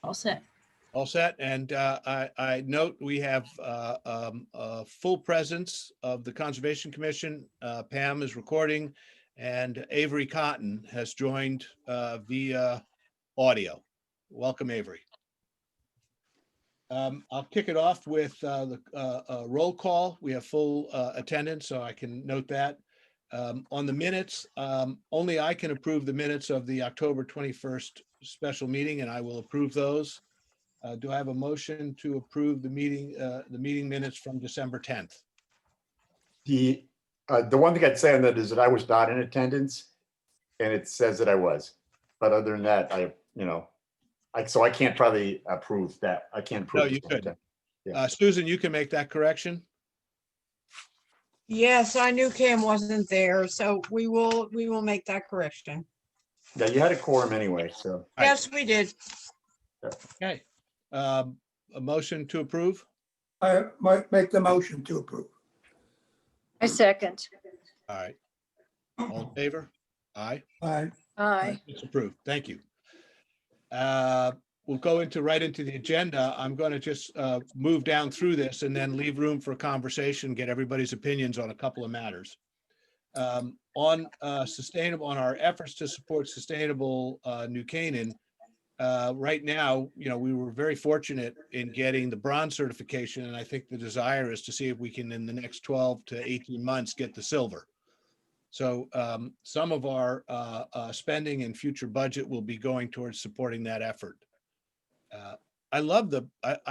All set. All set. And I note we have a full presence of the Conservation Commission. Pam is recording, and Avery Cotton has joined via audio. Welcome, Avery. I'll kick it off with the roll call. We have full attendance, so I can note that. On the minutes, only I can approve the minutes of the October 21st special meeting, and I will approve those. Do I have a motion to approve the meeting minutes from December 10th? The one thing I'd say on that is that I was not in attendance, and it says that I was. But other than that, so I can't probably approve that. I can't prove. No, you could. Yeah. Susan, you can make that correction. Yes, I knew Cam wasn't there, so we will make that correction. Yeah, you had a quorum anyway, so. Right. Yes, we did. Okay. A motion to approve? I might make the motion to approve. I second. All right. All in favor? Aye. Aye. Aye. It's approved. Thank you. We'll go right into the agenda. I'm going to just move down through this and then leave room for conversation, get everybody's opinions on a couple of matters. On our efforts to support sustainable New Canaan, right now, we were very fortunate in getting the bronze certification, and I think the desire is to see if we can, in the next 12 to 18 months, get the silver. So some of our spending and future budget will be going towards supporting that effort. I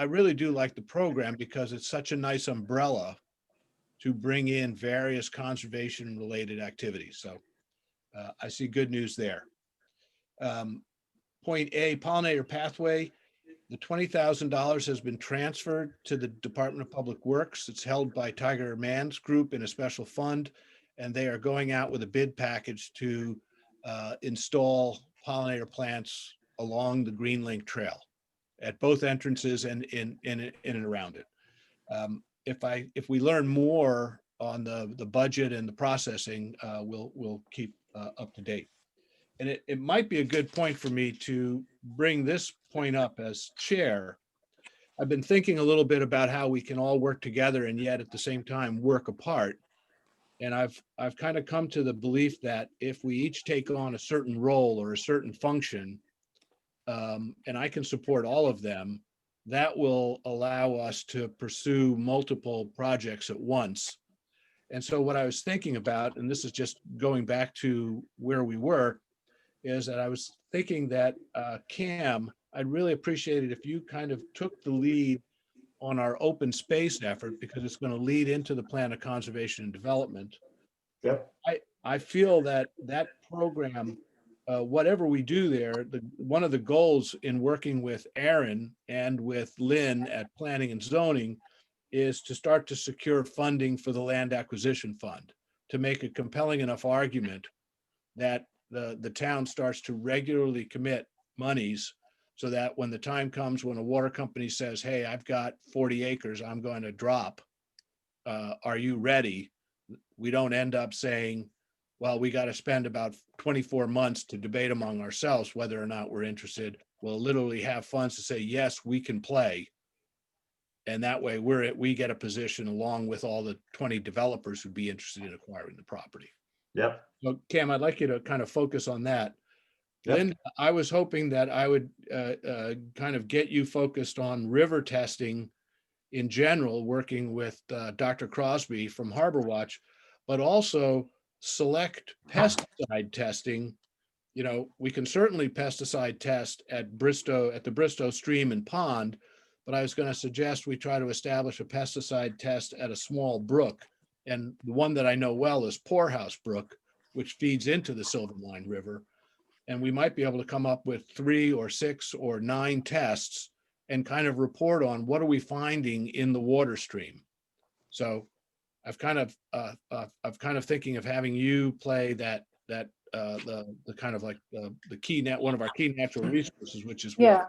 really do like the program because it's such a nice umbrella to bring in various conservation related activities. So I see good news there. Point A, Pollinator Pathway, the $20,000 has been transferred to the Department of Public Works. It's held by Tiger Man's group in a special fund, and they are going out with a bid package to install pollinator plants along the Green Link Trail at both entrances and in and around it. If we learn more on the budget and the processing, we'll keep up to date. And it might be a good point for me to bring this point up as chair. I've been thinking a little bit about how we can all work together and yet at the same time work apart. And I've kind of come to the belief that if we each take on a certain role or a certain function, and I can support all of them, that will allow us to pursue multiple projects at once. And so what I was thinking about, and this is just going back to where we were, is that I was thinking that Cam, I'd really appreciate it if you kind of took the lead on our open space effort, because it's going to lead into the plan of conservation and development. Yep. I feel that program, whatever we do there, one of the goals in working with Aaron and with Lynn at Planning and Zoning is to start to secure funding for the Land Acquisition Fund, to make a compelling enough argument that the town starts to regularly commit monies so that when the time comes when a water company says, hey, I've got 40 acres, I'm going to drop, are you ready? We don't end up saying, well, we got to spend about 24 months to debate among ourselves whether or not we're interested. We'll literally have funds to say, yes, we can play. And that way we get a position along with all the 20 developers who'd be interested in acquiring the property. Yep. So Cam, I'd like you to kind of focus on that. Yep. Linda, I was hoping that I would kind of get you focused on river testing in general, working with Dr. Crosby from Harbor Watch, but also select pesticide testing. We can certainly pesticide test at the Bristow Stream and Pond, but I was going to suggest we try to establish a pesticide test at a small brook. And the one that I know well is Poorhouse Brook, which feeds into the Silverline River. And we might be able to come up with 3 or 6 or 9 tests and kind of report on what are we finding in the water stream. So I've kind of thinking of having you play the kind of like the key one of our key natural resources, which is water. Yeah.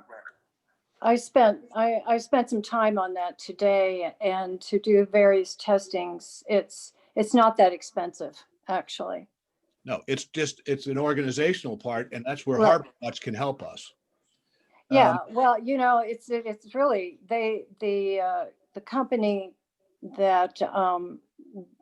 I spent some time on that today, and to do various testings, it's not that expensive, actually. No, it's an organizational part, and that's where Right. Harbor Watch can help us. Yeah, well, it's really, the company that,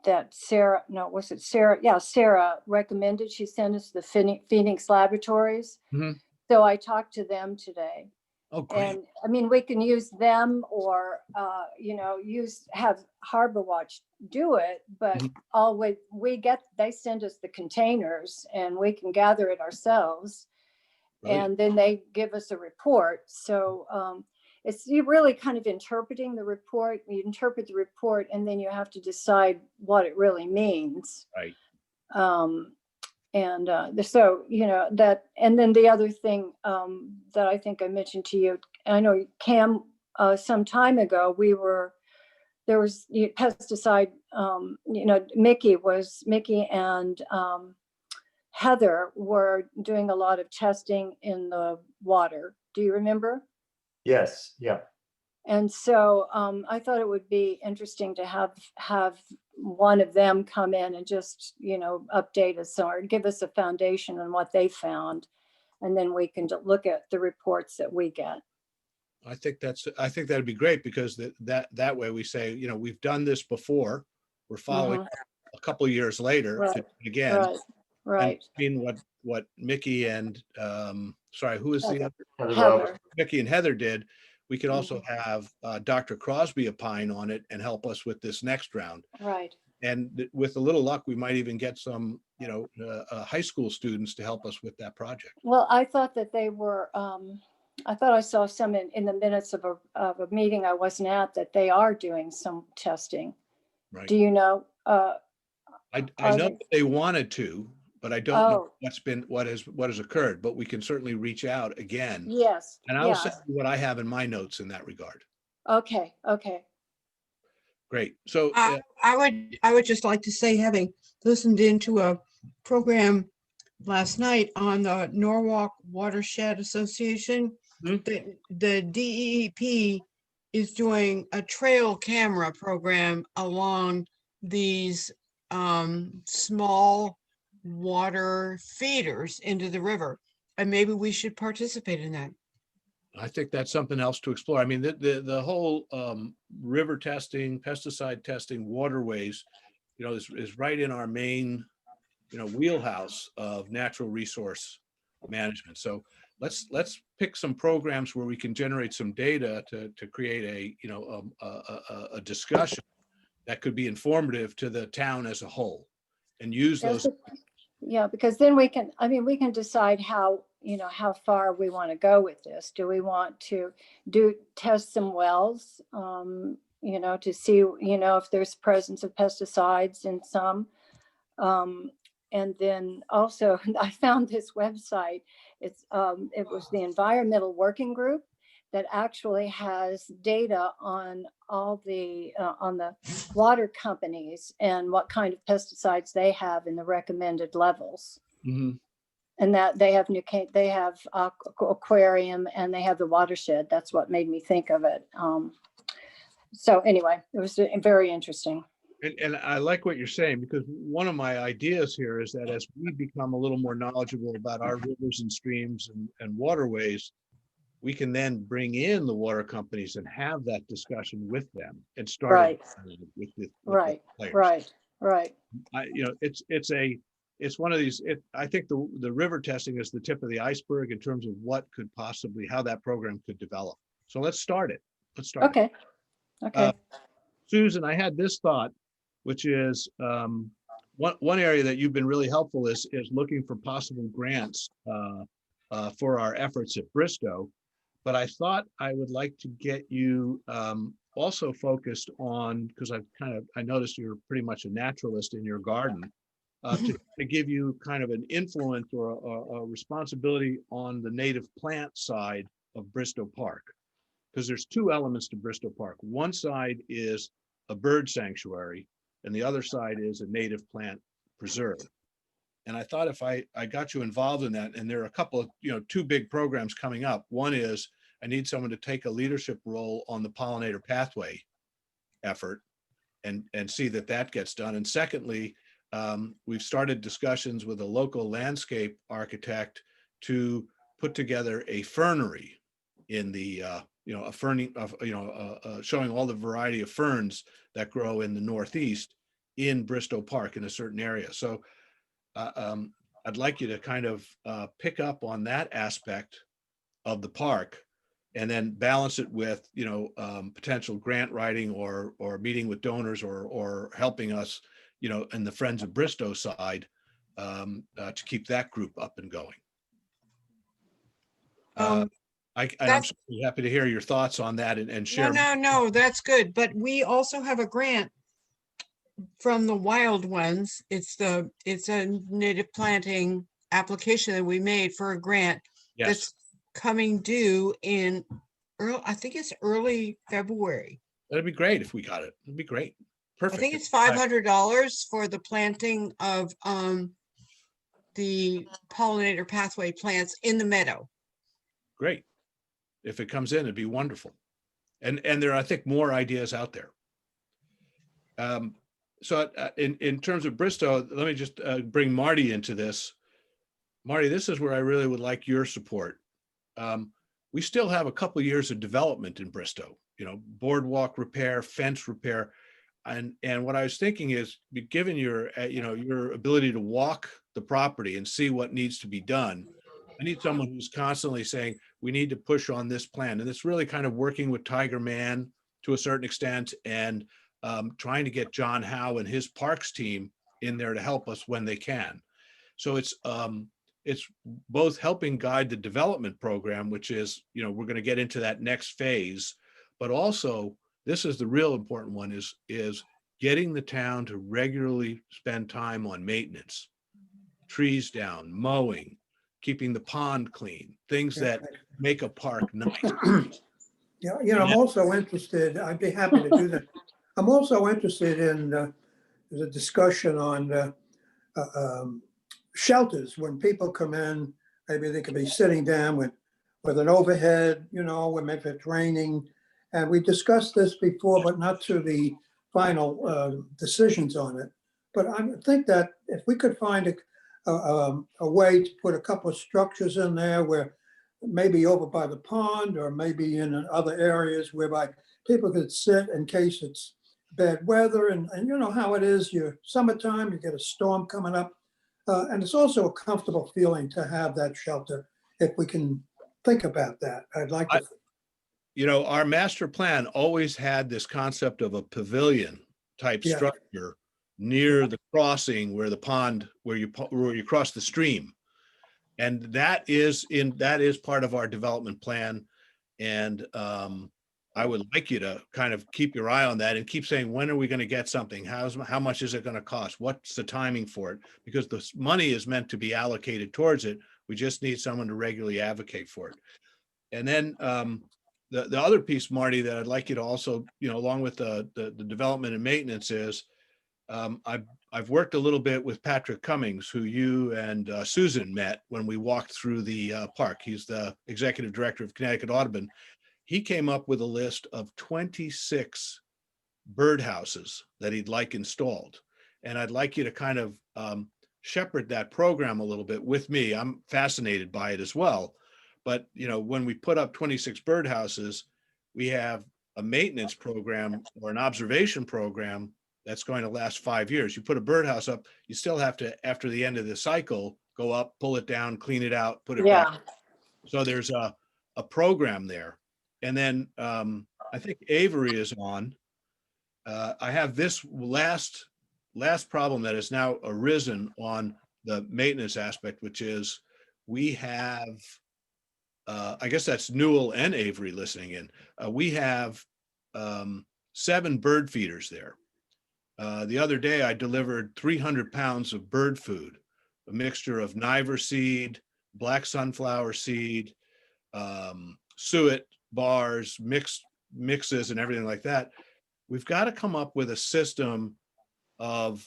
that Sarah, no, was it Sarah? Yeah, Sarah recommended, she sent us the Phoenix Laboratories. Mhm. So I talked to them today. Oh, great. And I mean, we can use them or, have Harbor Watch do it, but Mhm. all they send us the containers and we can gather it ourselves. Brilliant. And then they give us a report. So you really kind of interpreting the report. You interpret the report and then you have to decide what it really means. Right. So, that, and then the other thing that I think I mentioned to you, I know Cam, some time ago, there was pesticide, Mickey and Heather were doing a lot of testing in the water. Do you remember? Yes, yeah. And so I thought it would be interesting to have one of them come in and just, update us or give us a foundation on what they found. And then we can look at the reports that we get. I think that'd be great because that way we say, we've done this before. We're following Mhm. a couple of years later to Right, do it again. Right, right. And what Mickey and sorry, who is the Heather. other? Heather. Mickey and Heather did. We could Mm-hmm. also have Dr. Crosby opine on it and help us with this next round. Right. And with a little luck, we might even get some, high school students to help us with that project. Well, I thought that they were, I thought I saw some in the minutes of a meeting I wasn't at, that they are doing some testing. Right. Do you know? I know they wanted to, but I don't know Oh, what has occurred, but we can certainly reach out again. yes, And I'll yes. send you what I have in my notes in that regard. Okay, okay. Great. So I would just like to say, having listened into a program last night on the Norwalk Watershed Association, Mhm. the DEEP is doing a trail camera program along these small water feeders into the river. And maybe we should participate in that. I think that's something else to explore. I mean, the whole river testing, pesticide testing, waterways, is right in our main, wheelhouse of natural resource management. So let's pick some programs where we can generate some data to create a discussion that could be informative to the town as a whole, and use those. Yeah, because then we can decide how far we want to go with this. Do we want to test some wells, to see, if there's presence of pesticides in some. And then also I found this website. It was the Environmental Working Group that actually has data on all on the water companies and what kind of pesticides they have in the recommended levels. Mm-hmm. And that they have aquarium and they have the watershed. That's what made me think of it. So anyway, it was very interesting. And I like what you're saying, because one of my ideas here is that as we become a little more knowledgeable about our rivers and streams and waterways, we can then bring in the water companies and have that discussion with them and start Right. with the Right, players. right. It's one of these. I think the river testing is the tip of the iceberg in terms of how that program could develop. So let's start it. Okay. Susan, I had this thought, which is one area that you've been really helpful is looking for possible grants for our efforts at Bristow. But I thought I would like to get you also focused on, because I noticed you're pretty much a naturalist in your garden, to give you kind of an influence or a responsibility on the native plant side of Bristow Park. Because there's two elements to Bristow Park. One side is a bird sanctuary, and the other side is a native plant preserve. And I thought if I got you involved in that, and there are a couple of, two big programs coming up. One is I need someone to take a leadership role on the Pollinator Pathway effort and see that gets done. And secondly, we've started discussions with a local landscape architect to put together a fernery in the, a ferning of, showing all the variety of ferns that grow in the Northeast in Bristow Park in a certain area. So I'd like you to kind of pick up on that aspect of the park and then balance it with, potential grant writing or meeting with donors or helping us, in the Friends of Bristow side to keep that group up and going. Um, I'm that's- certainly happy to hear your thoughts on that and No, share. no, that's good. But we also have a grant from the Wild Ones. It's a native planting application that we made for a grant Yes, that's coming due in I think it's early February. that'd be great if we got it. It'd be great. I Perfect. think it's $500 for the planting of the Pollinator Pathway plants in the meadow. Great. If it comes in, it'd be wonderful. And there are, I think, more ideas out there. So in terms of Bristow, let me just bring Marty into this. Marty, this is where I really would like your support. We still have a couple of years of development in Bristow, boardwalk repair, fence repair. And what I was thinking is, given your ability to walk the property and see what needs to be done, I need someone who's constantly saying, we need to push on this plan. And it's really kind of working with Tiger Man to a certain extent and trying to get John Howe and his parks team in there to help us when they can. So it's both helping guide the development program, which is, we're going to get into that next phase, but also this is the real important one is getting the town to regularly spend time on maintenance, trees down, mowing, keeping the pond clean, things that make a park nice. Yeah, I'm also interested, I'd be happy to do that. I'm also interested in the discussion on shelters. When people come in, maybe they could be sitting down with an overhead, when maybe it's raining. And we discussed this before, but not to the final decisions on it. But I think that if we could find a way to put a couple of structures in there where maybe over by the pond or maybe in other areas whereby people could sit in case it's bad weather and you know how it is, you're summertime, you get a storm coming up. And it's also a comfortable feeling to have that shelter if we can think about that. I'd like to. Our master plan always had this concept of a pavilion type Yeah. structure near the crossing where the pond, where you cross the stream. And that is part of our development plan. And I would like you to kind of keep your eye on that and keep saying, when are we going to get something? How much is it going to cost? What's the timing for it? Because the money is meant to be allocated towards it. We just need someone to regularly advocate for it. And then the other piece, Marty, that I'd like you to also, along with the development and maintenance is, I've worked a little bit with Patrick Cummings, who you and Susan met when we walked through the park. He's the executive director of Connecticut Audubon. He came up with a list of 26 birdhouses that he'd like installed. And I'd like you to kind of shepherd that program a little bit with me. I'm fascinated by it as well. But, when we put up 26 birdhouses, we have a maintenance program or an observation program that's going to last 5 years. You put a birdhouse up, you still have to, after the end of the cycle, go up, pull it down, clean it out, put it back. So there's a program there. And then I think Avery is on. I have this last problem that has now arisen on the maintenance aspect, which is we have, I guess that's Newell and Avery listening in. We have 7 bird feeders there. The other day I delivered 300 pounds of bird food, a mixture of Niver seed, black sunflower seed, suet bars, mixes and everything like that. We've got to come up with a system of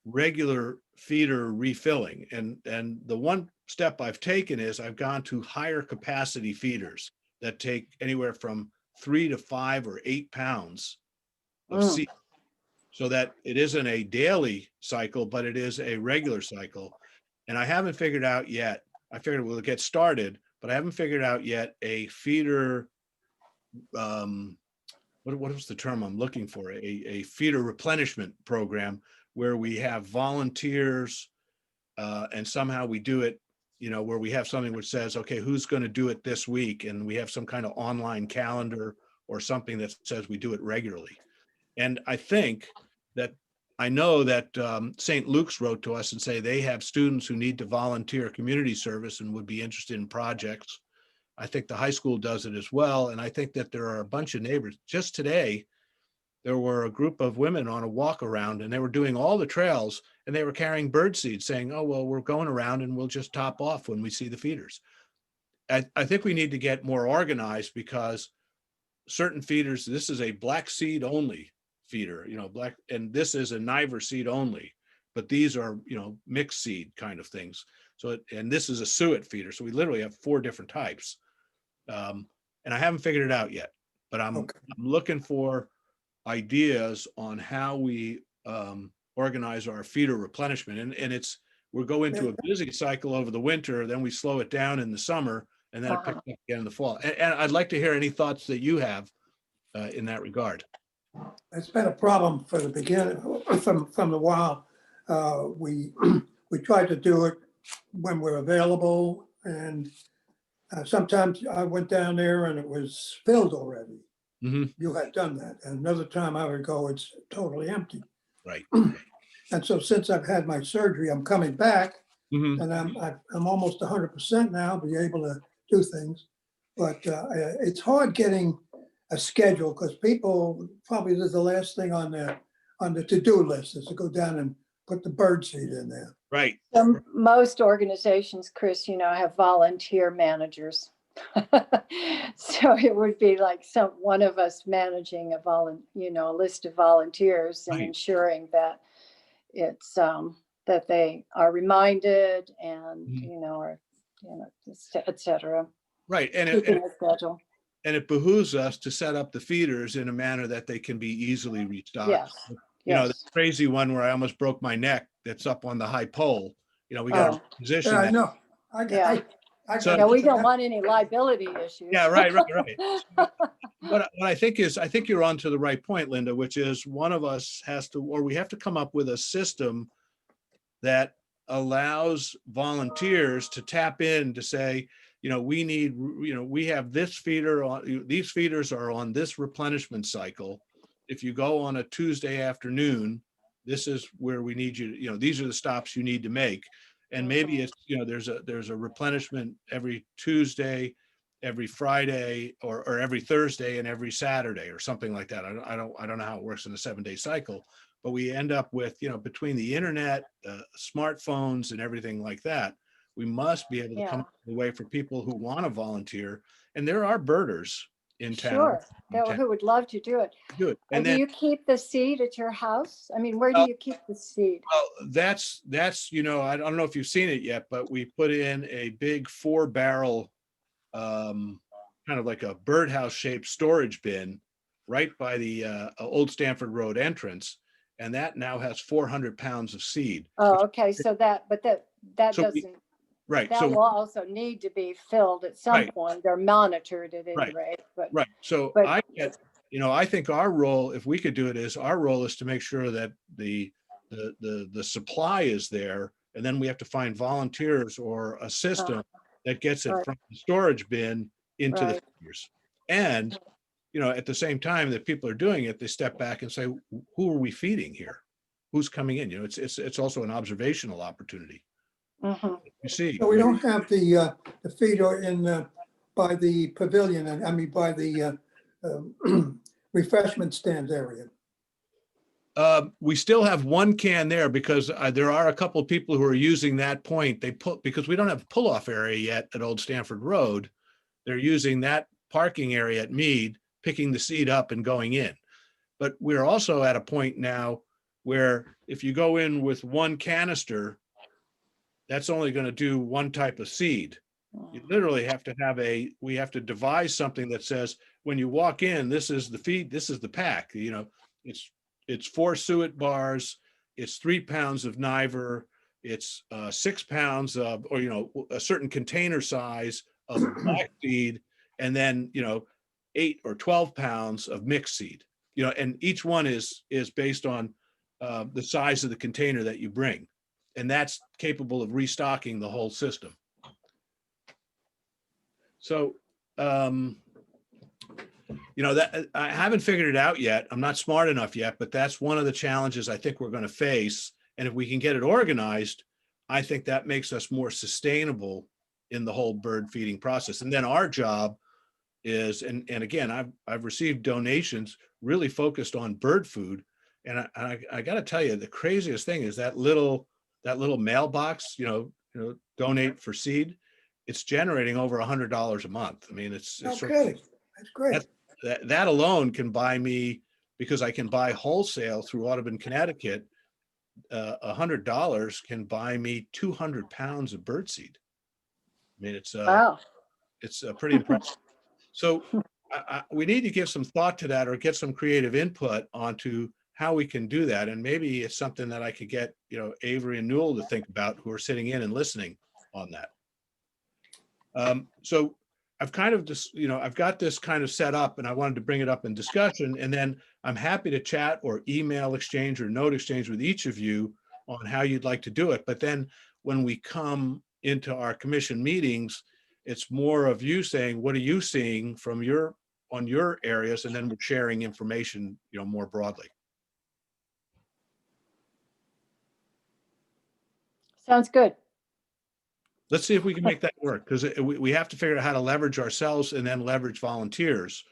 regular feeder refilling. And the one step I've taken is I've gone to higher capacity feeders that take anywhere from 3 to 5 or 8 pounds of seed, so that it isn't a daily cycle, but it is a regular cycle. And I haven't figured out yet. I figured we'll get started but I haven't figured out yet a feeder, what was the term I'm looking for? A feeder replenishment program where we have volunteers, and somehow we do it, where we have something which says, okay, who's going to do it this week? And we have some kind of online calendar or something that says we do it regularly. And I know that St. Luke's wrote to us and say they have students who need to volunteer community service and would be interested in projects. I think the high school does it as well. And I think that there are a bunch of neighbors. Just today, there were a group of women on a walk around and they were doing all the trails and they were carrying bird seed saying, oh, well, we're going around and we'll just top off when we see the feeders. I think we need to get more organized because certain feeders, this is a black seed only feeder, black, and this is a Niver seed only, but these are, mixed seed kind of things. So, and this is a suet feeder. So we literally have 4 different types. And I haven't figured it out yet, but I'm looking for ideas on how we organize our feeder replenishment. And we're going to a busy cycle over the winter, then we slow it down in the summer, and then it picks up again in the fall. And I'd like to hear any thoughts that you have in that regard. It's been a problem for the beginning, from the while. We tried to do it when we're available, and sometimes I went down there and it was filled already. Mm-hmm. You had done that. And another time I would go, it's totally empty. Right. And so since I've had my surgery, I'm coming back, Mm-hmm. and I'm almost 100% now, be able to do things. But it's hard getting a schedule because people probably, this is the last thing on the to-do list is to go down and put the bird seed in there. Right. Most organizations, Chris, have volunteer managers. So it would be like one of us managing a list of volunteers and Right. ensuring that it's that they are reminded and et cetera. Right. And Keeping a schedule. and it behooves us to set up the feeders in a manner that they can be easily restocked. Yes. The crazy one where I almost broke my neck that's up on the high pole, we got to position Yeah, I that. know. So- We don't want any liability issues. Yeah, right. What I think you're on to the right point, Linda, which is one of us we have to come up with a system that allows volunteers to tap in to say, we have this feeder on, these feeders are on this replenishment cycle. If you go on a Tuesday afternoon, this is where we need you, these are the stops you need to make. And maybe it's, there's a replenishment every Tuesday, every Friday, or every Thursday and every Saturday or something like that. I don't know how it works in a 7-day cycle, but we end up with, between the internet, smartphones and everything like that, we must be able to come up with a way for people who want to volunteer. And there are birders in town. Sure, who would love to do it. And do then, you keep the seed at your house? I mean, where do you keep the seed? well, that's I don't know if you've seen it yet, but we put in a big 4-barrel, kind of like a birdhouse shaped storage bin right by the Old Stamford Road entrance, and that now has 400 pounds of seed. Oh, okay. So that So doesn't. Right. That So will also need to be filled at some point. They're monitored at any Right. rate. But right. So but- I think our role, if we could do it, is to make sure that the supply is there, and then we have to find volunteers or a system that gets it Right. from the storage bin into the Right. feeders. And at the same time that people are doing it, they step back and say, who are we feeding here? Who's coming in? It's also an observational opportunity. Mhm. You see. So we don't have the feeder by the pavilion, and I mean, by the refreshment stand area. We still have one can there because there are a couple of people who are using that point. Because we don't have a pull-off area yet at Old Stamford Road. They're using that parking area at Mead, picking the seed up and going in. But we're also at a point now where if you go in with one canister, that's only going to do one type of seed. You literally have to we have to devise something that says, when you walk in, this is the feed, this is the pack, it's 4 suet bars, it's 3 pounds of Niver, it's 6 pounds of, or, a certain container size of black seed, and then, 8 or 12 pounds of mixed seed, and each one is based on the size of the container that you bring. And that's capable of restocking the whole system. So, that I haven't figured it out yet. I'm not smart enough yet, but that's one of the challenges I think we're going to face. And if we can get it organized, I think that makes us more sustainable in the whole bird feeding process. And then our job is, and again, I've received donations really focused on bird food. And I got to tell you, the craziest thing is that little mailbox, donate for seed. It's generating over $100 a month. I mean, it's No kidding. That's great. that alone can buy me, because I can buy wholesale through Audubon, Connecticut. $100 can buy me 200 pounds of birdseed. I mean, it's Wow. pretty impressive. So we need to give some thought to that, or get some creative input onto how we can do that. And maybe it's something that I could get, Avery and Newell to think about, who are sitting in and listening on that. So I've kind of just, I've got this kind of set up, and I wanted to bring it up in discussion, and then I'm happy to chat or email exchange or note exchange with each of you on how you'd like to do it. But then when we come into our commission meetings, it's more of you saying, what are you seeing from on your areas? And then we're sharing information, more broadly. Sounds good. Let's see if we can make that work, because we have to figure out how to leverage ourselves and then leverage volunteers.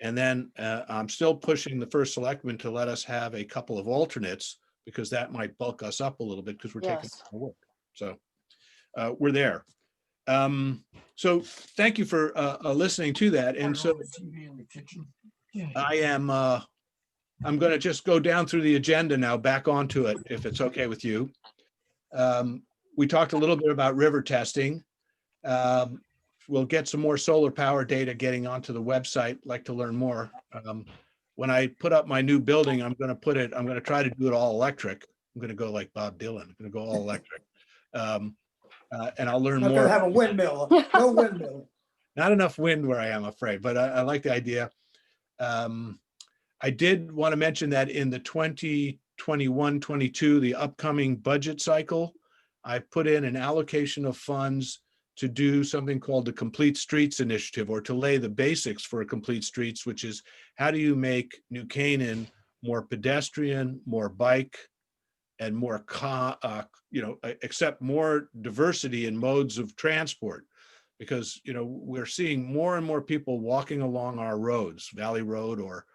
And then I'm still pushing the first selectman to let us have a couple of alternates, because that might bulk us up a little bit, because we're taking Yes. more work. So we're there. So thank you for listening to that. And so I'm going to just go down through the agenda now, back onto it, if it's okay with you. We talked a little bit about river testing. We'll get some more solar power data getting onto the website. Like to learn more. When I put up my new building, I'm going to try to do it all electric. I'm going to go like Bob Dylan. I'm going to go all electric. And I'll learn Not more. gonna have a windmill, no windmill. Not enough wind where I am, afraid, but I like the idea. I did want to mention that in the 2021-22, the upcoming budget cycle, I put in an allocation of funds to do something called the Complete Streets Initiative, or to lay the basics for a complete streets, which is how do you make New Canaan more pedestrian, more bike, and more, accept more diversity in modes of transport. Because, we're seeing more and more people walking along our roads, Valley Road or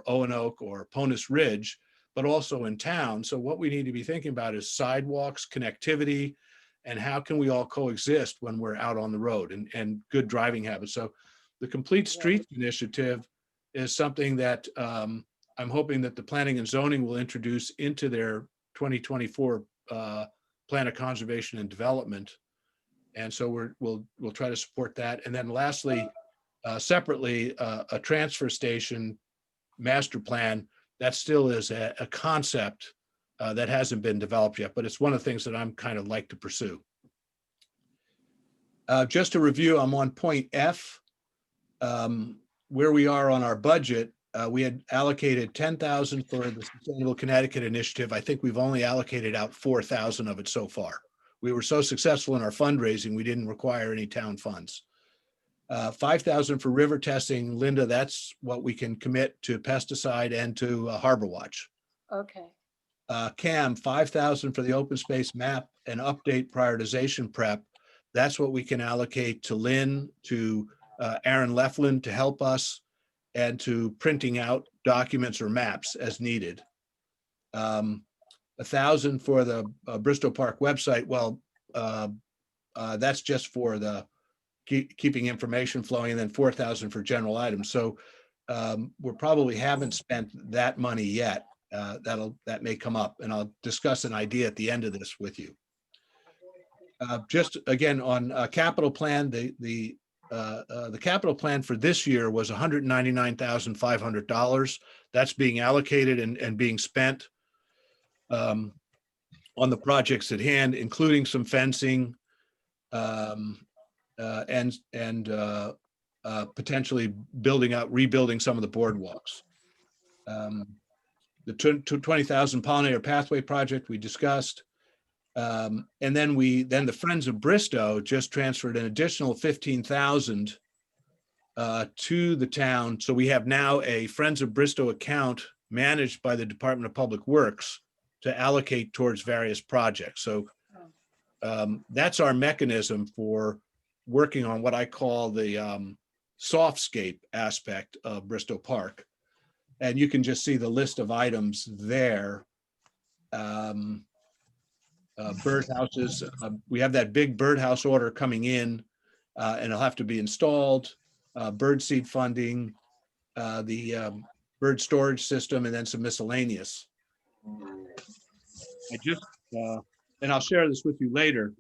Owen-Oak or Ponus Ridge, but also in town. So what we need to be thinking about is sidewalks, connectivity, and how can we all coexist when we're out on the road, and good driving habits. So the Complete Streets Initiative is something that I'm hoping that the Planning and Zoning will introduce into their 2024 Plan of Conservation and Development. And so we'll try to support that. And then lastly, separately, a transfer station master plan, that still is a concept that hasn't been developed yet, but it's one of the things that I'm kind of like to pursue. Just to review, I'm on point F, where we are on our budget. We had allocated 10,000 for the Sustainable Connecticut Initiative. I think we've only allocated out 4,000 of it so far. We were so successful in our fundraising, we didn't require any town funds. 5,000 for river testing. Linda, that's what we can commit to pesticide and to Harbor Watch. Okay. Cam, 5,000 for the open space map and update prioritization prep. That's what we can allocate to Lynn, to Aaron Leflin to help us, and to printing out documents or maps as needed. 1,000 for the Bristol Park website. Well, that's just for the keeping information flowing, and then 4,000 for general items. So we probably haven't spent that money yet. That may come up, and I'll discuss an idea at the end of this with you. Just again on capital plan, the capital plan for this year was $199,500. That's being allocated and being spent on the projects at hand, including some fencing, and potentially rebuilding some of the boardwalks. The 20,000 Pollinator Pathway project we discussed. And then the Friends of Bristow just transferred an additional 15,000 to the town. So we have now a Friends of Bristow account managed by the Department of Public Works to allocate towards various projects. So that's our mechanism for working on what I call the softscape aspect of Bristow Park. And you can just see the list of items there. Birdhouses, we have that big birdhouse order coming in, and it'll have to be installed. Bird seed funding, the bird storage system, and then some miscellaneous. And I'll share this with you later.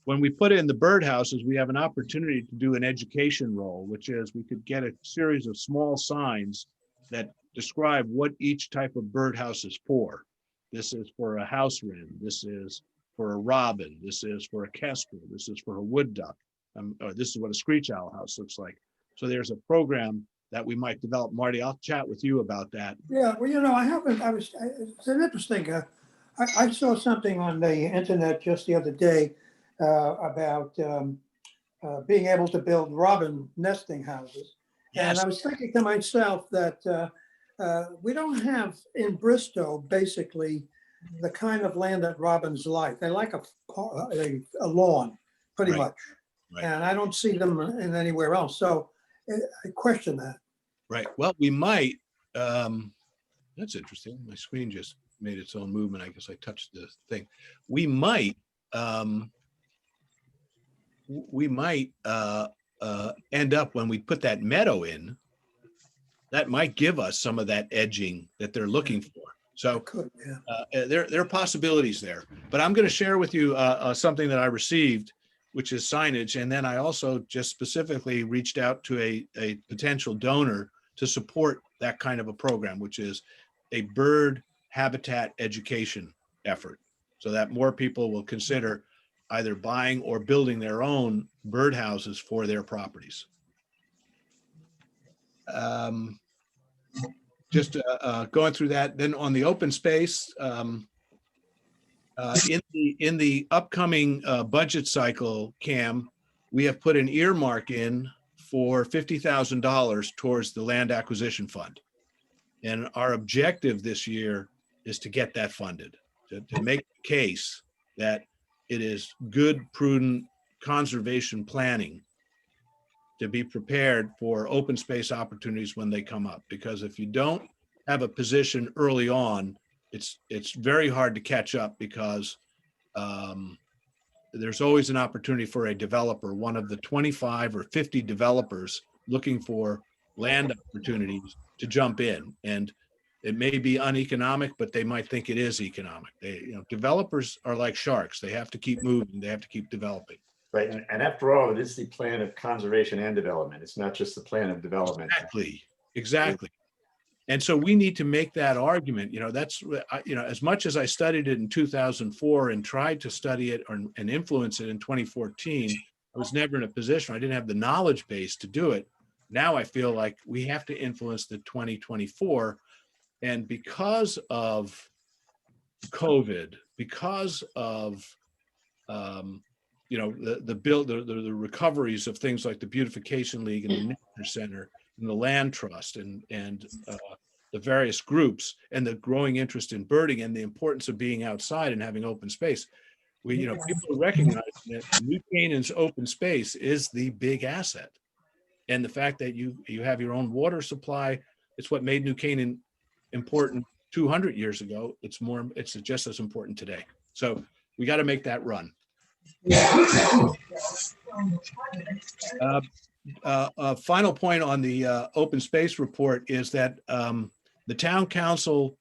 When we put in the birdhouses, we have an opportunity to do an education role, which is we could get a series of small signs that describe what each type of birdhouse is for. This is for a house wren. This is for a robin. This is for a kestrel. This is for a wood duck. Or this is what a Screech Owl House looks like. So there's a program that we might develop. Marty, I'll chat with you about that. Yeah, well, it's an interesting, I saw something on the internet just the other day about being able to build robin nesting houses. And Yes. I was thinking to myself that we don't have in Bristow, basically, the kind of land that robins like. They like a lawn, pretty Right. much. Right. And I don't see them in anywhere else. So I question that. Right. Well, we might. That's interesting. My screen just made its own movement. I guess I touched the thing. We might. End up when we put that meadow in. That might give us some of that edging that they're looking for. So Could, yeah. there are possibilities there. But I'm going to share with you something that I received, which is signage. And then I also just specifically reached out to a potential donor to support that kind of a program, which is a bird habitat education effort, so that more people will consider either buying or building their own birdhouses for their properties. Just going through that. Then on the open space, in the upcoming budget cycle, Cam, we have put an earmark in for $50,000 towards the land acquisition fund. And our objective this year is to get that funded, to make the case that it is good, prudent conservation planning to be prepared for open space opportunities when they come up. Because if you don't have a position early on, it's very hard to catch up, because there's always an opportunity for a developer, one of the 25 or 50 developers looking for land opportunities, to jump in. And it may be uneconomic, but they might think it is economic. Developers are like sharks. They have to keep moving. They have to keep developing. Right, and after all, it is the plan of conservation and development. It's not just the plan of development. Exactly. And so we need to make that argument. That's, as much as I studied it in 2004 and tried to study it and influence it in 2014, I was never in a position, I didn't have the knowledge base to do it. Now I feel like we have to influence the 2024. And because of COVID, because of, the recoveries of things like the Beautification League and the Nature Center and the Land Trust and the various groups, and the growing interest in birding and the importance of being outside and having open space, people recognize that New Canaan's open space is the big asset. And the fact that you have your own water supply, it's what made New Canaan important 200 years ago. It's just as important today. So we got to make that run. A final point on the open space report is that the town council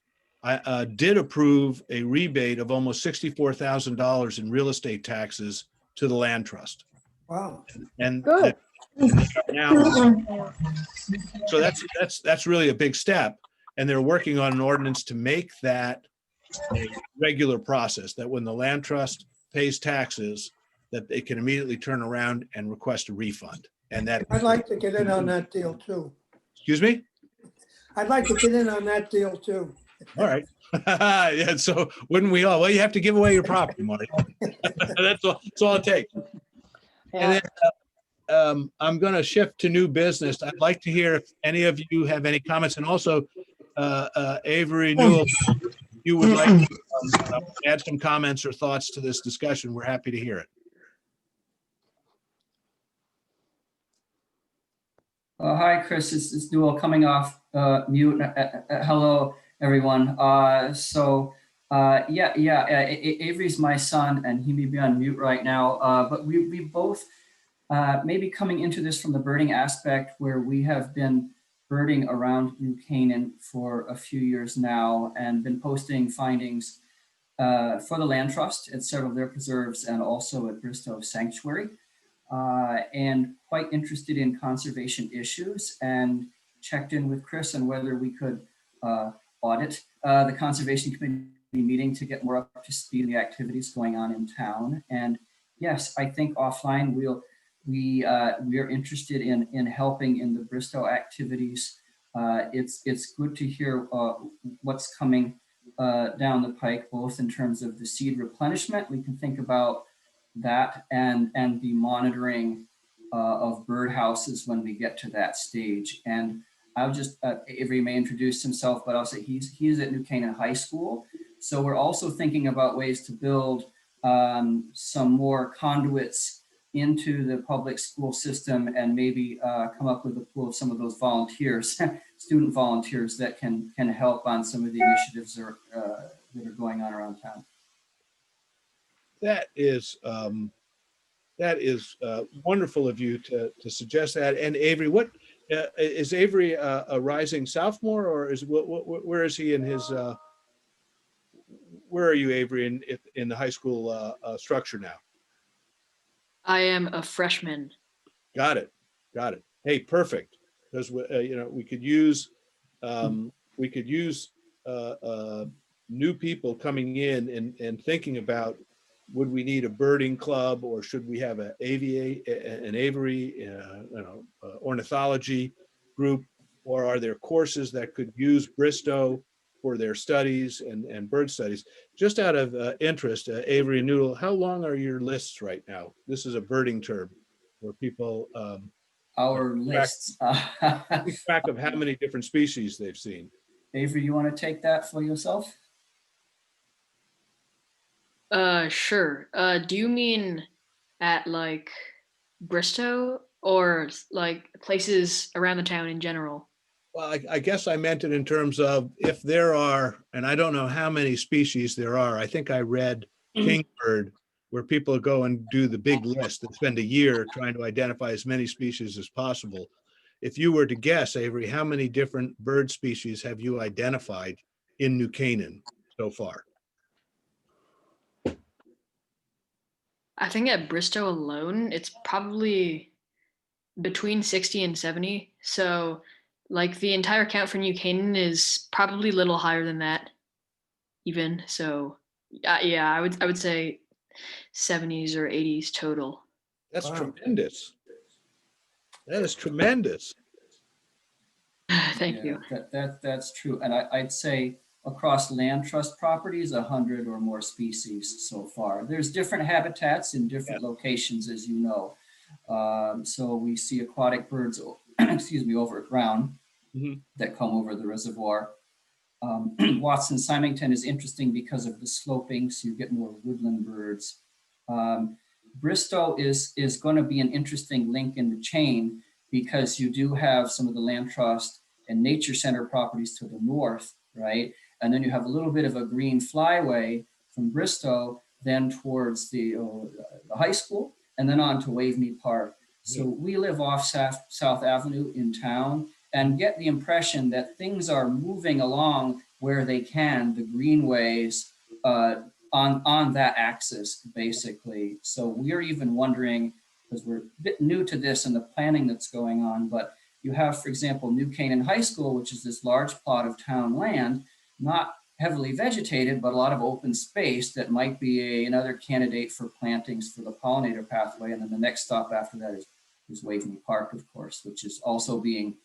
did approve a rebate of almost $64,000 in real estate taxes to the land trust. Wow. And Good. now, so that's really a big step. And they're working on an ordinance to make that a regular process, that when the land trust pays taxes, that they can immediately turn around and request a refund. And that, I'd like to get in on that deal too. excuse me? I'd like to get in on that deal too. All right. Yeah, so wouldn't we all? Well, you have to give away your property, Marty. That's all it takes. And then I'm going to shift to new business. I'd like to hear if any of you have any comments, and also Avery Newell, if you would like to add some comments or thoughts to this discussion. We're happy to hear it. Hi, Chris. It's Newell coming off mute. Hello, everyone. Avery's my son, and he may be on mute right now. But we both maybe coming into this from the birding aspect, where we have been birding around New Canaan for a few years now, and been posting findings for the Land Trust at several of their preserves, and also at Bristow Sanctuary. And quite interested in conservation issues, and checked in with Chris on whether we could audit the Conservation Committee meeting to get more up to speed on the activities going on in town. And yes, I think offline we are interested in helping in the Bristow activities. It's good to hear what's coming down the pike, both in terms of the seed replenishment. We can think about that and the monitoring of birdhouses when we get to that stage. And I'll just, Avery may introduce himself, but I'll say he's at New Canaan High School. So we're also thinking about ways to build some more conduits into the public school system, and maybe come up with a pool of some of those volunteers, student volunteers that can help on some of the initiatives that are going on around town. That is wonderful of you to suggest that. And Avery, what is Avery a rising sophomore, or is where is he in his? Where are you, Avery, in the high school structure now? I am a freshman. Got it. Hey, perfect. Because we could use new people coming in and thinking about, would we need a birding club, or should we have an aviary, ornithology group, or are there courses that could use Bristow for their studies and bird studies? Just out of interest, Avery and Noodle, how long are your lists right now? This is a birding term where people our lists. keep track of how many different species they've seen. Avery, you want to take that for yourself? Sure. Do you mean at like Bristow, or like places around the town in general? Well, I guess I meant it in terms of if there are, and I don't know how many species there are. I think I read Kingbird, where people go and do the big list and spend a year trying to identify as many species as possible. If you were to guess, Avery, how many different bird species have you identified in New Canaan so far? I think at Bristow alone, it's probably between 60 and 70. So like the entire count for New Canaan is probably a little higher than that even. So yeah, I would say 70s or 80s total. That's Wow. tremendous. That is tremendous. Thank you. That's true. And I'd say across land trust properties, 100 or more species so far. There's different habitats in different locations, as you know. So we see aquatic birds, over ground that come over the reservoir. Watson-Symington is interesting because of the sloping, so you get more woodland birds. Bristow is going to be an interesting link in the chain, because you do have some of the land trust and nature center properties to the north, right? And then you have a little bit of a green flyway from Bristow, then towards the high school, and then on to Waveney Park. So we live off South Avenue in town, and get the impression that things are moving along where they can, the greenways on that axis, basically. So we're even wondering, because we're a bit new to this and the planning that's going on, but you have, for example, New Canaan High School, which is this large plot of town land, not heavily vegetated, but a lot of open space that might be another candidate for plantings for the pollinator pathway. And then the next stop after that is Waveney Park, of course, which is also being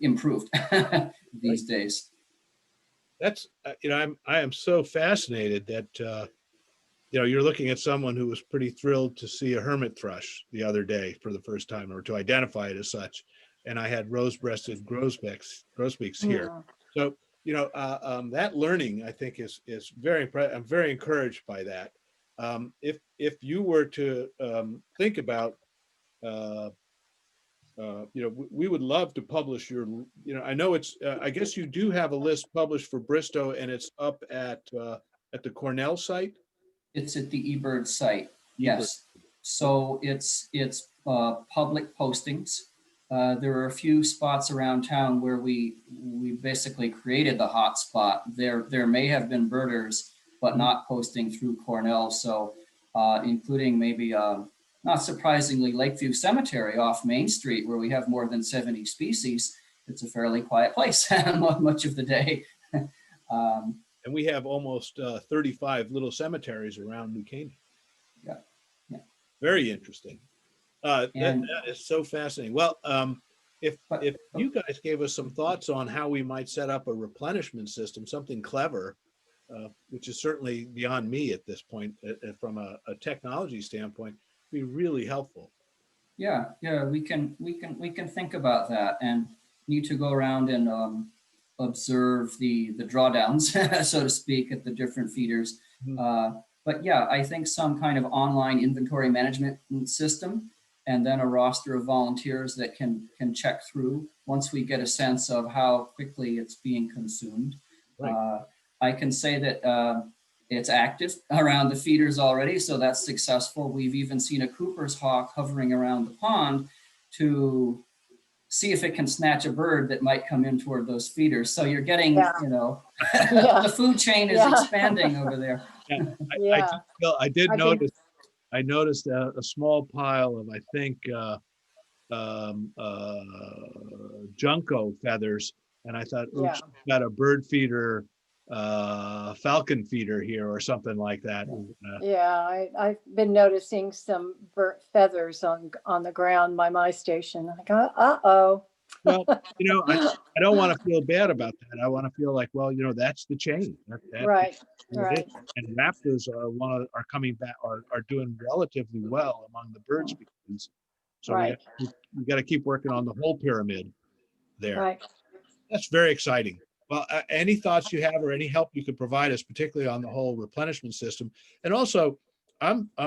improved these days. That's, I am so fascinated that, you're looking at someone who was pretty thrilled to see a hermit thrush the other day for the first time, or to identify it as such. And I had rose-breasted grosbeaks here. Yeah. So, that learning, I think, is very, I'm very encouraged by that. If you were to think about, we would love to publish your, I know it's, I guess you do have a list published for Bristow, and it's up at the Cornell site. It's at the eBird site. Yes. So it's public postings. There are a few spots around town where we basically created the hot spot. There may have been birders, but not posting through Cornell. So including maybe, not surprisingly, Lakeview Cemetery off Main Street, where we have more than 70 species. It's a fairly quiet place much of the day. And we have almost 35 little cemeteries around New Canaan. Yeah. Very interesting. That And- is so fascinating. Well, if you guys gave us some thoughts on how we might set up a replenishment system, something clever, which is certainly beyond me at this point, from a technology standpoint, be really helpful. Yeah, we can think about that, and need to go around and observe the drawdowns, so to speak, at the different feeders. But yeah, I think some kind of online inventory management system, and then a roster of volunteers that can check through once we get a sense of how quickly it's being consumed. Right. I can say that it's active around the feeders already, so that's successful. We've even seen a Cooper's hawk hovering around the pond to see if it can snatch a bird that might come in toward those feeders. So you're getting, Yeah. the food chain is Yeah. expanding over there. I noticed a small pile of, I think, junco feathers, and I thought, oops, Yeah. we've got a bird feeder, falcon feeder here, or something like that. Yeah, I've been noticing some feathers on the ground by my station. I go, uh-oh. Well, I don't want to feel bad about that. I want to feel like, well, that's the chain. Right, That's what it is. And raptors are coming back, are doing relatively well among the bird species. So right, we got to keep working on the whole pyramid there. right. That's very exciting. Well, any thoughts you have, or any help you could provide us, particularly on the whole replenishment system? And also,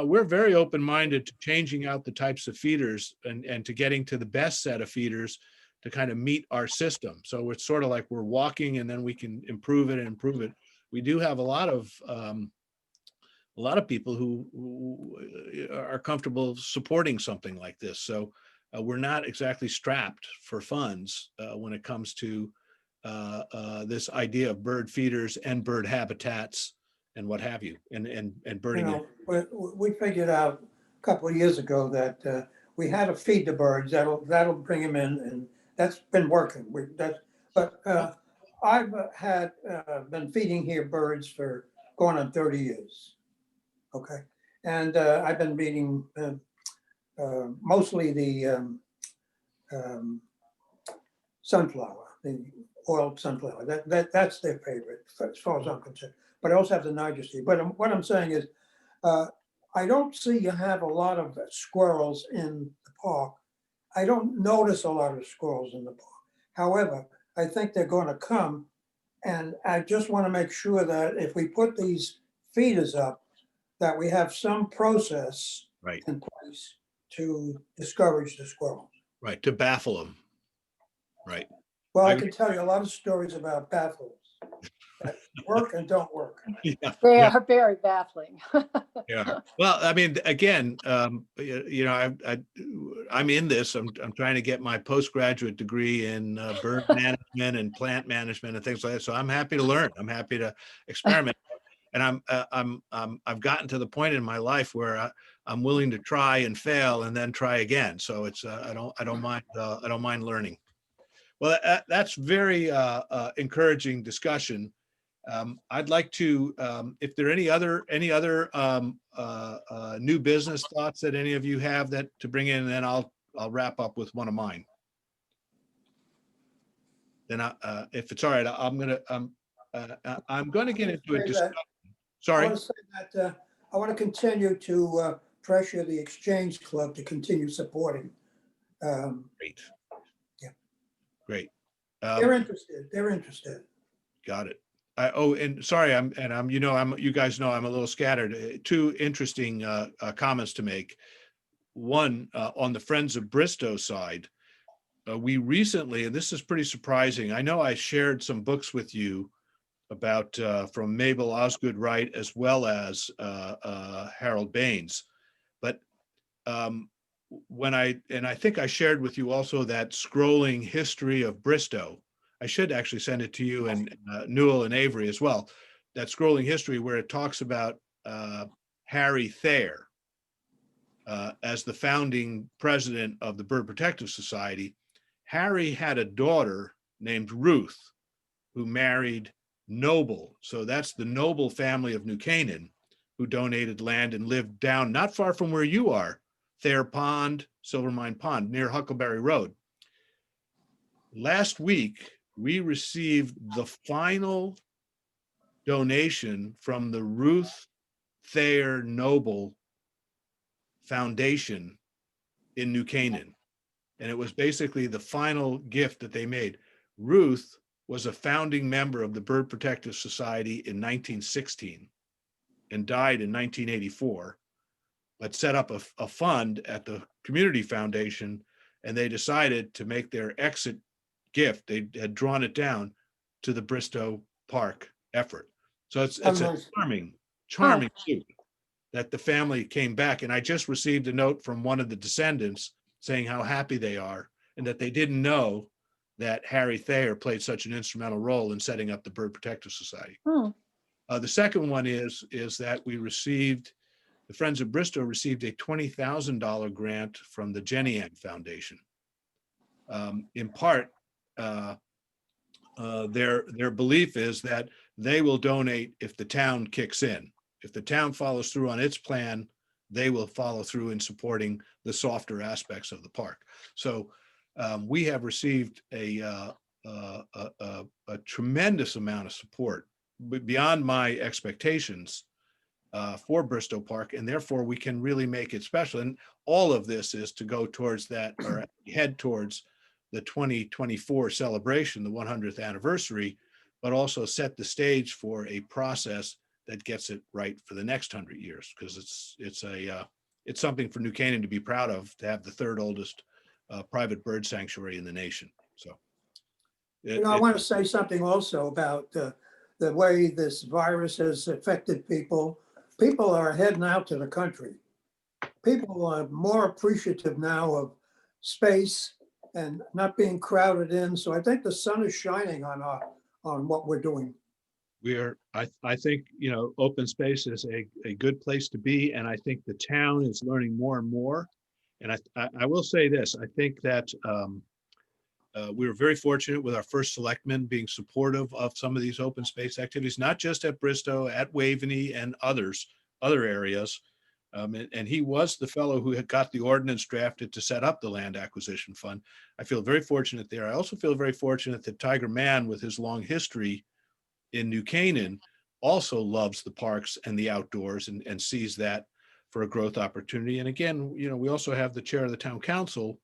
we're very open-minded to changing out the types of feeders and to getting to the best set of feeders to kind of meet our system. So it's sort of like we're walking, and then we can improve it and improve it. We do have a lot of people who are comfortable supporting something like this. So we're not exactly strapped for funds when it comes to this idea of bird feeders and bird habitats and what have you, and birding it. We figured out a couple of years ago that we had to feed the birds. That'll bring them in, and that's been working. I've been feeding here birds for going on 30 years. Okay, and I've been feeding mostly the sunflower, the oiled sunflower. That's their favorite, as far as I'm concerned. But I also have the Niger seed. But what I'm saying is, I don't see you have a lot of squirrels in the park. I don't notice a lot of squirrels in the park. However, I think they're going to come, and I just want to make sure that if we put these feeders up, that we have some process Right. in place to discourage the squirrels. Right, to baffle them. Right. Well, I can tell you a lot of stories about baffles that work and don't work. Yeah. They are very baffling. Yeah. Well, I mean, again, I'm in this. I'm trying to get my postgraduate degree in bird management and plant management and things like that. So I'm happy to learn. I'm happy to experiment. And I've gotten to the point in my life where I'm willing to try and fail and then try again. So it's I don't mind learning. Well, that's very encouraging discussion. I'd like to, if there are any other new business thoughts that any of you have that to bring in, and then I'll wrap up with one of mine. Then if it's all right, I'm going to get into a Say discussion. that- I Sorry. want to say that I want to continue to pressure the Exchange Club to continue supporting. Great. Yeah. Great. They're interested. They're interested. Got it. And sorry, you guys know I'm a little scattered. Two interesting comments to make. One, on the Friends of Bristow side, we recently, and this is pretty surprising. I know I shared some books with you about from Mabel Osgood Wright as well as Harold Baines, but I think I shared with you also that scrolling history of Bristow. I should actually send it to you and Newell and Avery as well. That scrolling history where it talks about Harry Thayer as the founding president of the Bird Protective Society. Harry had a daughter named Ruth who married Noble. So that's the Noble family of New Canaan who donated land and lived down not far from where you are, Thayer Pond, Silvermine Pond, near Huckleberry Road. Last week, we received the final donation from the Ruth Thayer Noble Foundation in New Canaan. And it was basically the final gift that they made. Ruth was a founding member of the Bird Protective Society in 1916 and died in 1984, but set up a fund at the Community Foundation, and they decided to make their exit gift. They had drawn it down to the Bristow Park effort. So it's a charming suit that the family came back. And I just received a note from one of the descendants saying how happy they are and that they didn't know that Harry Thayer played such an instrumental role in setting up the Bird Protective Society. The second one is that the Friends of Bristow received a $20,000 grant from the Jenny Ann Foundation. In part, their belief is that they will donate if the town kicks in. If the town follows through on its plan, they will follow through in supporting the softer aspects of the park. So we have received a tremendous amount of support beyond my expectations for Bristow Park, and therefore we can really make it special. And all of this is to go towards that, or head towards the 2024 celebration, the 100th anniversary, but also set the stage for a process that gets it right for the next 100 years, because it's something for New Canaan to be proud of, to have the third oldest private bird sanctuary in the nation. So, I want to say something also about the way this virus has affected people. People are heading out to the country. People are more appreciative now of space and not being crowded in. So I think the sun is shining on what we're doing. I think, open space is a good place to be. And I think the town is learning more and more. And I will say this, I think that we were very fortunate with our first selectman being supportive of some of these open space activities, not just at Bristow, at Waveney and other areas. And he was the fellow who had got the ordinance drafted to set up the land acquisition fund. I feel very fortunate there. I also feel very fortunate that Tiger Man, with his long history in New Canaan, also loves the parks and the outdoors and sees that for a growth opportunity. And again, we also have the chair of the town council,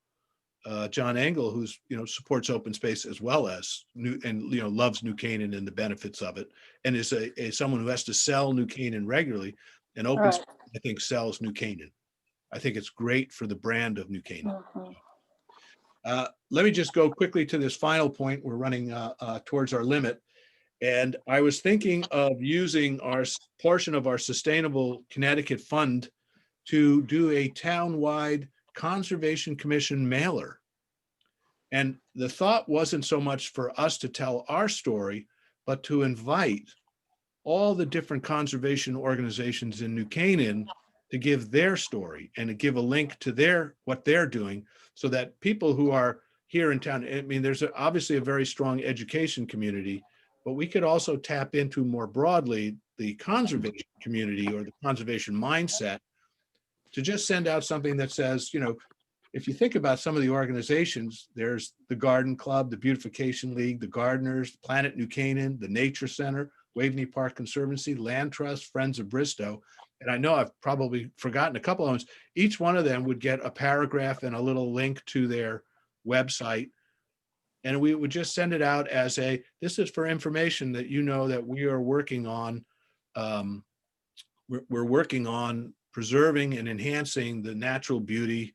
John Engel, who's supports open space as well as loves New Canaan and the benefits of it, and is someone who has to sell New Canaan regularly. And open space, I think, sells New Canaan. I think it's great for the brand of New Canaan. Let me just go quickly to this final point. We're running towards our limit. And I was thinking of using our portion of our Sustainable Connecticut Fund to do a town-wide Conservation Commission mailer. And the thought wasn't so much for us to tell our story, but to invite all the different conservation organizations in New Canaan to give their story and to give a link to what they're doing, so that people who are here in town, I mean, there's obviously a very strong education community, but we could also tap into more broadly the conservation community or the conservation mindset to just send out something that says, you know, if you think about some of the organizations, there's the Garden Club, the Beautification League, the Gardeners, Planet New Canaan, the Nature Center, Waveney Park Conservancy, Land Trust, Friends of Bristow. And I know I've probably forgotten a couple of ones. Each one of them would get a paragraph and a little link to their website. And we would just send it out as this is for information that you know that we are working on. We're working on preserving and enhancing the natural beauty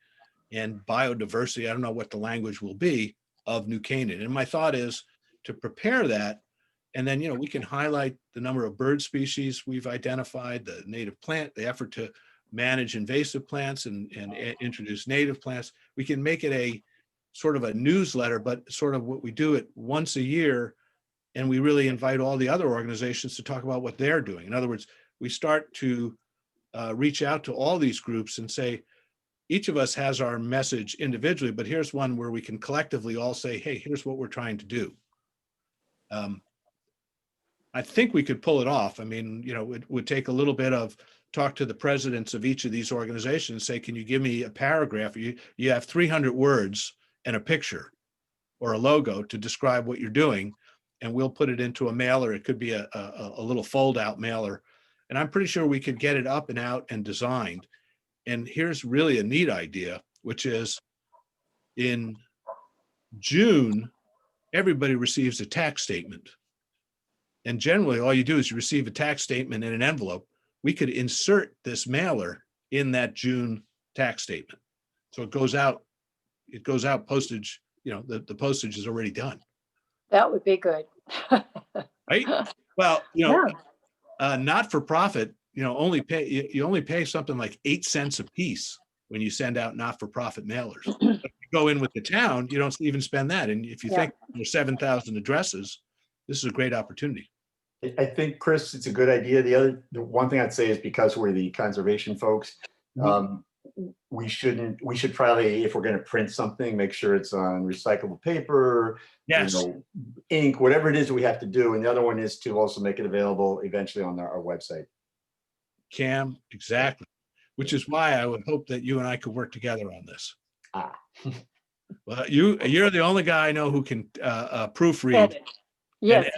and biodiversity, I don't know what the language will be, of New Canaan. And my thought is to prepare that, and then, you know, we can highlight the number of bird species we've identified, the native plant, the effort to manage invasive plants and introduce native plants. We can make it a sort of a newsletter, but sort of what we do it once a year, and we really invite all the other organizations to talk about what they're doing. In other words, we start to reach out to all these groups and say, each of us has our message individually, but here's one where we can collectively all say, hey, here's what we're trying to do. I think we could pull it off. I mean, you know, it would take a little bit of talk to the presidents of each of these organizations, say, can you give me a paragraph? You have 300 words and a picture or a logo to describe what you're doing, and we'll put it into a mailer. It could be a little fold out mailer. And I'm pretty sure we could get it up and out and designed. And here's really a neat idea, which is in June, everybody receives a tax statement. And generally, all you do is you receive a tax statement in an envelope. We could insert this mailer in that June tax statement. So it goes out postage, you know, the postage is already done. That would be good. Right? Well, you know, Yeah. not for profit, you know, you only pay something like 8 cents a piece when you send out not-for-profit mailers. But if you go in with the town, you don't even spend that. And if you think there's 7,000 addresses, this is a great opportunity. I think, Chris, it's a good idea. The one thing I'd say is because we're the conservation folks, we should probably, if we're going to print something, make sure it's on recyclable paper, Yes. you know, ink, whatever it is we have to do. And the other one is to also make it available eventually on our website. Cam, exactly. Which is why I would hope that you and I could work together on this. Well, you're the only guy I know who can proofread. Edit. Yes,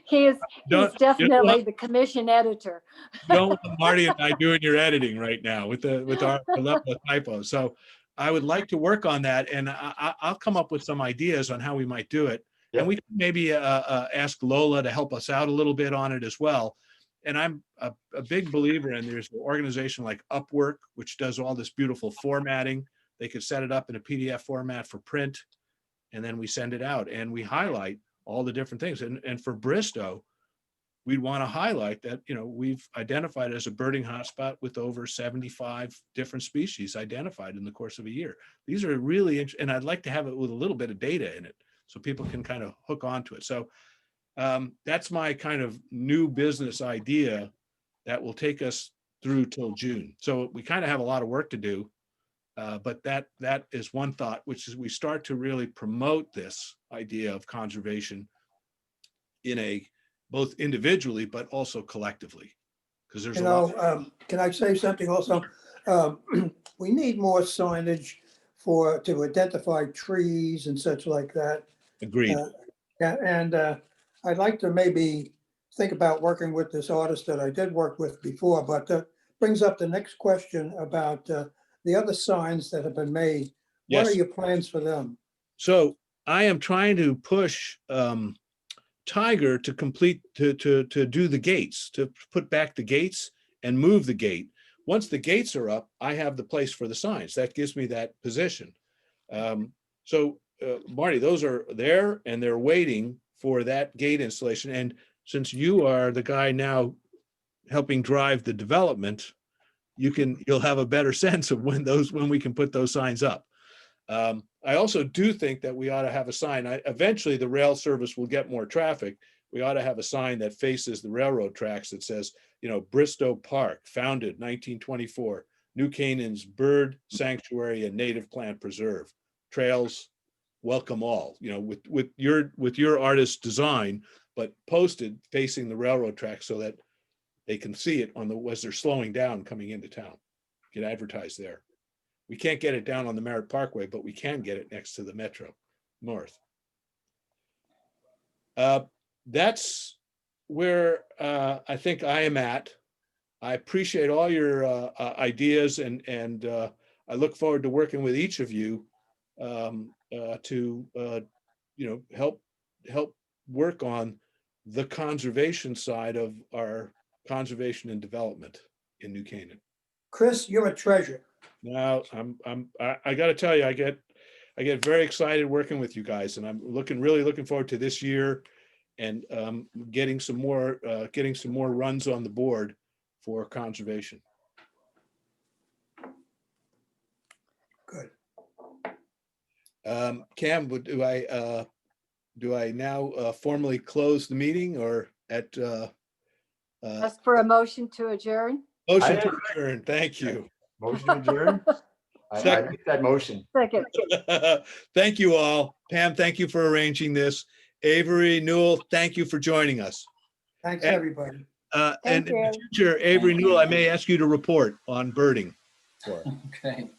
he's definitely the commission editor. You don't want Marty and I doing your editing right now with our level of typos. So I would like to work on that, and I'll come up with some ideas on how we might do it. Yep. And we can maybe ask Lola to help us out a little bit on it as well. And I'm a big believer in, there's an organization like Upwork, which does all this beautiful formatting. They could set it up in a PDF format for print, and then we send it out and we highlight all the different things. And for Bristow, we'd want to highlight that, you know, we've identified as a birding hotspot with over 75 different species identified in the course of a year. These are really interesting, and I'd like to have it with a little bit of data in it so people can kind of hook onto it. So that's my kind of new business idea that will take us through till June. So we kind of have a lot of work to do, but that is one thought, which is we start to really promote this idea of conservation in both individually, but also collectively, because there's can I say something also? We need more signage to identify trees and such like that. Agreed. And I'd like to maybe think about working with this artist that I did work with before, but brings up the next question about the other signs that have been made. Yes. What are your plans for them? So I am trying to push Tiger to do the gates, to put back the gates and move the gate. Once the gates are up, I have the place for the signs. That gives me that position. So Marty, those are there and they're waiting for that gate installation. And since you are the guy now helping drive the development, you'll have a better sense of when we can put those signs up. I also do think that we ought to have a sign. Eventually the rail service will get more traffic. We ought to have a sign that faces the railroad tracks that says, you know, Bristow Park, founded 1924, New Canaan's bird sanctuary and native plant preserve. Trails, welcome all. You know, with your artist design, but posted facing the railroad tracks so that they can see it as they're slowing down coming into town. Get advertised there. We can't get it down on the Merritt Parkway, but we can get it next to the Metro North. That's where I think I am at. I appreciate all your ideas, and I look forward to working with each of you to help work on the conservation side of our conservation and development in New Canaan. Chris, you're a treasure. Now, I got to tell you, I get very excited working with you guys, and I'm really looking forward to this year and getting some more runs on the board for conservation. Good. Cam, do I now formally close the meeting, or at Ask for a motion to adjourn. motion to adjourn? Thank you. Motion to adjourn? I Second. make that motion. Second. Thank you all. Pam, thank you for arranging this. Avery, Newell, thank you for joining us. Thanks, And- everybody. And Thank in the you. future, Avery Thank you. Newell, I may ask you to report on birding for us. Okay.